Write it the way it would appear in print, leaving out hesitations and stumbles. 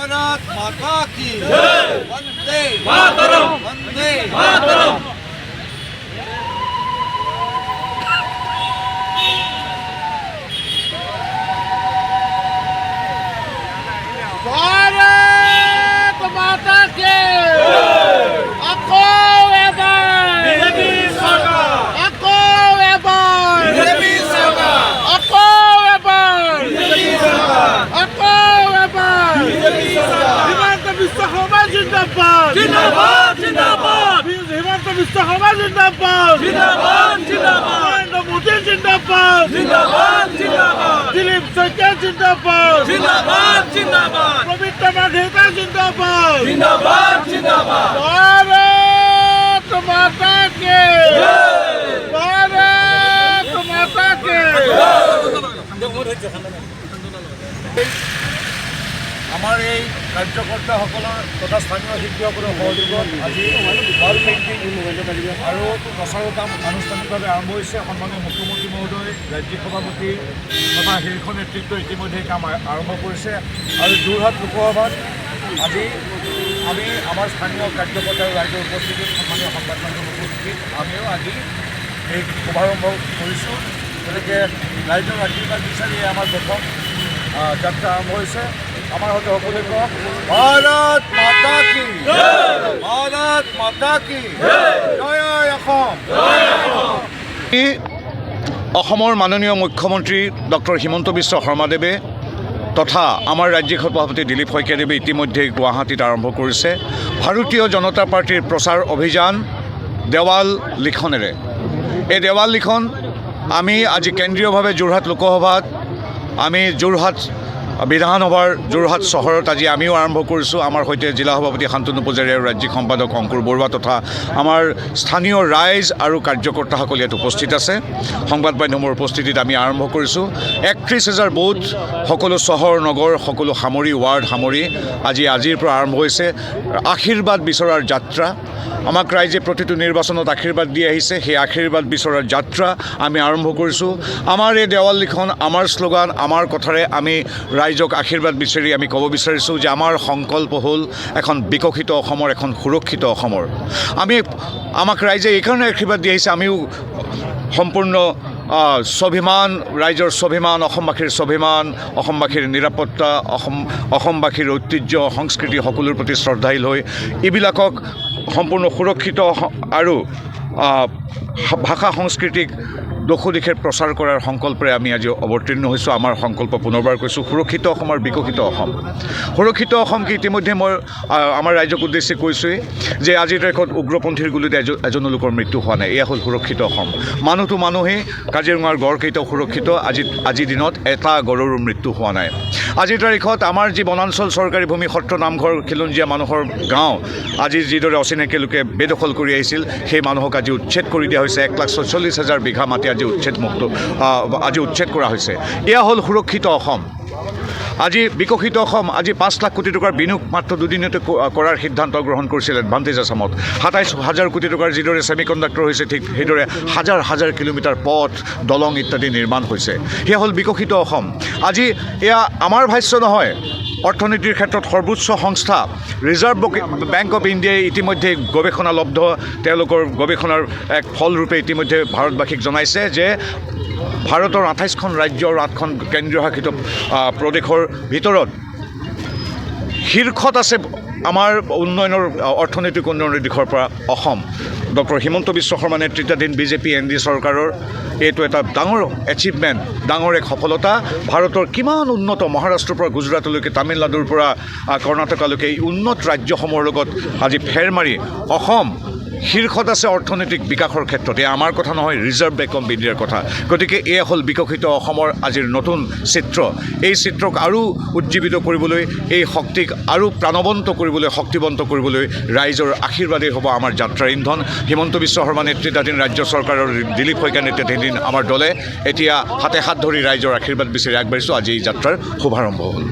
भारत माता की वंदे मातरम वंदे मातरम भारत माता के अको एबार बीजेपी सरकार अको एबार बीजेपी सरकार अको एबार बीजेपी सरकार अको एबार बीजेपी सरकार हिमंत बिश्व शर्मा जिंदाबाद जिंदाबाद जिंदाबाद हिमंत बिश्व शर्मा जिंदाबाद जिंदाबाद जिंदाबाद नरेंद्र मोदी जिंदाबाद जिंदाबाद जिंदाबाद दिलीप शैकिया जिंदाबाद जिंदाबाद जिंदाबाद पवित्र माघेता जिंदाबाद जिंदाबाद जिंदाबाद भारत माता के भारत माता के আমাৰ এই কাৰ্যকৰ্তাসকলৰ তথা স্থানীয় শিল্পীসকলৰ সহযোগত আজি ৱাল পেইণ্টিং আৰু প্ৰচাৰৰ কাম আনুষ্ঠানিকভাৱে আৰম্ভ হৈছে। সন্মানীয় মুখ্যমন্ত্ৰী মহোদয়, ৰাজ্যিক সভাপতি তথা শীৰ্ষ নেতৃত্বই ইতিমধ্যে কাম আৰম্ভ কৰিছে। আৰু যোৰহাট লোকসভাত আজি আমি আমাৰ স্থানীয় কাৰ্যকৰ্তা আৰু ৰাইজৰ উপস্থিতিত সন্মানীয় সংবাদ মাধ্যমৰ উপস্থিতিত আমিও আজি এই শুভাৰম্ভ কৰিছোঁ। গতিকে ৰাইজৰ আশীৰ্বাদ বিচাৰি আমাৰ প্ৰথম যাত্ৰা আৰম্ভ হৈছে। আমাৰ হয়তো সকলোৱে কওক ভাৰত মাতা কি ভাৰত মাতা কি জয় অসম। অসমৰ মাননীয় মুখ্যমন্ত্ৰী ডক্টৰ হিমন্ত বিশ্ব শৰ্মাদেৱে তথা আমাৰ ৰাজ্যিক সভাপতি দিলীপ শইকীয়াদেৱে ইতিমধ্যে গুৱাহাটীত আৰম্ভ কৰিছে ভাৰতীয় জনতা পাৰ্টীৰ প্ৰচাৰ অভিযান দেৱাল লিখনেৰে। এই দেৱাল লিখন আমি আজি কেন্দ্ৰীয়ভাৱে যোৰহাট লোকসভাত আমি যোৰহাট বিধানসভাৰ যোৰহাট চহৰত আজি আমিও আৰম্ভ কৰিছোঁ। আমাৰ সৈতে জিলা সভাপতি শান্তনু পূজাৰী আৰু ৰাজ্যিক সম্পাদক অংকুৰ বৰুৱা তথা আমাৰ স্থানীয় ৰাইজ আৰু কাৰ্যকৰ্তাসকল ইয়াত উপস্থিত আছে। সংবাদ মাধ্যমৰ উপস্থিতিত আমি আৰম্ভ কৰিছোঁ। 31,000 বুথ সকলো চহৰ নগৰ সকলো সামৰি ৱাৰ্ড সামৰি আজিৰ পৰা আৰম্ভ হৈছে আশীৰ্বাদ বিচৰাৰ যাত্ৰা। আমাক ৰাইজে প্ৰতিটো নিৰ্বাচনত আশীৰ্বাদ দি আহিছে, সেই আশীৰ্বাদ বিচৰাৰ যাত্ৰা আমি আৰম্ভ কৰিছোঁ। আমাৰ এই দেৱাল লিখন আমাৰ শ্লোগান আমাৰ কথাৰে আমি ৰাইজক আশীৰ্বাদ বিচাৰি আমি ক'ব বিচাৰিছোঁ যে আমাৰ সংকল্প হ'ল এখন বিকশিত অসমৰ, এখন সুৰক্ষিত অসমৰ। আমাক ৰাইজে এইকাৰণে আশীৰ্বাদ দি আহিছে, আমিও সম্পূৰ্ণ স্বাভিমান, ৰাইজৰ স্বাভিমান, অসমবাসীৰ স্বাভিমান, অসমবাসীৰ নিৰাপত্তা, অসমবাসীৰ ঐতিহ্য সংস্কৃতি সকলোৰ প্ৰতি শ্ৰদ্ধাশীল হৈ এইবিলাকক সম্পূৰ্ণ সুৰক্ষিত আৰু ভাষা সংস্কৃতিক দোষো দিশে প্ৰচাৰ কৰাৰ সংকল্পৰে আমি আজি অৱতীৰ্ণ হৈছোঁ। আমাৰ সংকল্প পুনৰবাৰ কৈছোঁ সুৰক্ষিত অসম আৰু বিকশিত অসম। সুৰক্ষিত অসমকে ইতিমধ্যে মই আমাৰ ৰাইজক উদ্দেশ্যি কৈছোঁৱেই যে আজিৰ তাৰিখত উগ্ৰপন্থীৰ গুলীতে এজনো লোকৰ মৃত্যু হোৱা নাই। এয়া হ'ল সুৰক্ষিত অসম। মানুহটো মানুহেই, কাজিৰঙাৰ গড়কেইটাও সুৰক্ষিত। আজিৰ দিনত এটা গড়ৰো মৃত্যু হোৱা নাই। আজিৰ তাৰিখত আমাৰ যি বনাঞ্চল চৰকাৰী ভূমি সত্ৰ নামঘৰ খিলঞ্জীয়া মানুহৰ গাঁও আজি যিদৰে অচিনাকি লোকে বেদখল কৰি আহিছিল সেই মানুহক আজি উচ্ছেদ কৰি দিয়া হৈছে। 1,40,000 বিঘা মাটি আজি উচ্ছেদ কৰা হৈছে। এয়া হ'ল সুৰক্ষিত অসম। আজি বিকশিত অসম। আজি 5 লাখ কোটি টকাৰ বিনিয়োগ মাত্ৰ দুদিনতে কৰাৰ সিদ্ধান্ত গ্ৰহণ কৰিছিল এডভান্টেজ আছামত। 27,000 কোটি টকাৰ যিদৰে ছেমি কণ্ডাক্টৰ হৈছে ঠিক সেইদৰে হাজাৰ হাজাৰ কিলোমিটাৰ পথ দলং ইত্যাদি নিৰ্মাণ হৈছে। সেয়া হ'ল বিকশিত অসম। আজি এয়া আমাৰ ভাষ্য নহয়, অৰ্থনীতিৰ ক্ষেত্ৰত সৰ্বোচ্চ সংস্থা ৰিজাৰ্ভ বেংক অফ ইণ্ডিয়াই ইতিমধ্যে গৱেষণালব্ধ তেওঁলোকৰ গৱেষণাৰ এক ফলৰূপে ইতিমধ্যে ভাৰতবাসীক জনাইছে যে ভাৰতৰ 28খন ৰাজ্য আৰু 8খন কেন্দ্ৰীয় শাসিত প্ৰদেশৰ ভিতৰত শীৰ্ষত আছে আমাৰ উন্নয়নৰ অৰ্থনৈতিক উন্নয়নৰ দিশৰ পৰা অসম। ডক্টৰ হিমন্ত বিশ্ব শৰ্মা নেতৃত্বাধীন বিজেপি NDA চৰকাৰৰ এইটো এটা ডাঙৰ এচিভমেণ্ট, ডাঙৰ এক সফলতা। ভাৰতৰ কিমান উন্নত মহাৰাষ্ট্ৰৰ পৰা গুজৰাটলৈকে, তামিলনাডুৰ পৰা কৰ্ণাটকালৈকে এই উন্নত ৰাজ্যসমূহৰ লগত আজি ফেৰ মাৰি অসম শীৰ্ষত আছে অৰ্থনৈতিক বিকাশৰ ক্ষেত্ৰত। এয়া আমাৰ কথা নহয়, ৰিজাৰ্ভ বেংক অফ ইণ্ডিয়াৰ কথা। গতিকে এয়া হ'ল বিকশিত অসমৰ আজিৰ নতুন চিত্ৰ। এই চিত্ৰক আৰু উজ্জীৱিত কৰিবলৈ, এই শক্তিক আৰু প্ৰাণৱন্ত কৰিবলৈ, শক্তিবন্ত কৰিবলৈ ৰাইজৰ আশীৰ্বাদেই হ'ব আমাৰ যাত্ৰাৰ ইন্ধন। হিমন্ত বিশ্ব শৰ্মা নেতৃত্বাধীন ৰাজ্য চৰকাৰৰ দিলীপ শইকীয়া নেতৃত্বাধীন আমাৰ দলে এতিয়া হাতে হাত ধৰি ৰাইজৰ আশীৰ্বাদ বিচাৰি আগবাঢ়িছোঁ। আজি এই যাত্ৰাৰ শুভাৰম্ভ হ'ল।